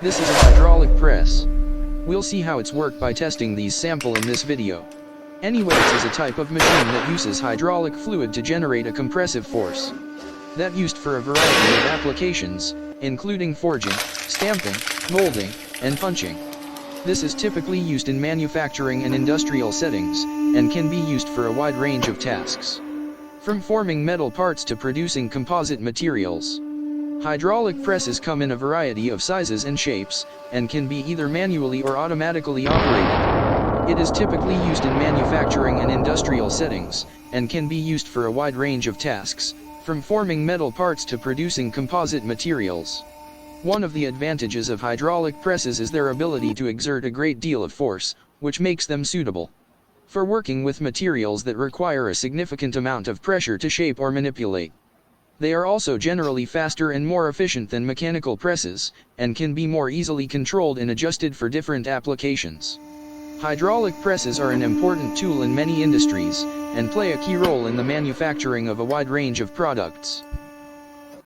This is a hydraulic press. We'll see how it's worked by testing these sample in this video. Anyways is a type of machine that uses hydraulic fluid to generate a compressive force. That used for a variety of applications, including forging, stamping, molding, and punching. This is typically used in manufacturing and industrial settings, and can be used for a wide range of tasks. From forming metal parts to producing composite materials. Hydraulic presses come in a variety of sizes and shapes, and can be either manually or automatically operated. It is typically used in manufacturing and industrial settings, and can be used for a wide range of tasks, from forming metal parts to producing composite materials. One of the advantages of hydraulic presses is their ability to exert a great deal of force, which makes them suitable for working with materials that require a significant amount of pressure to shape or manipulate. They are also generally faster and more efficient than mechanical presses, and can be more easily controlled and adjusted for different applications. Hydraulic presses are an important tool in many industries, and play a key role in the manufacturing of a wide range of products.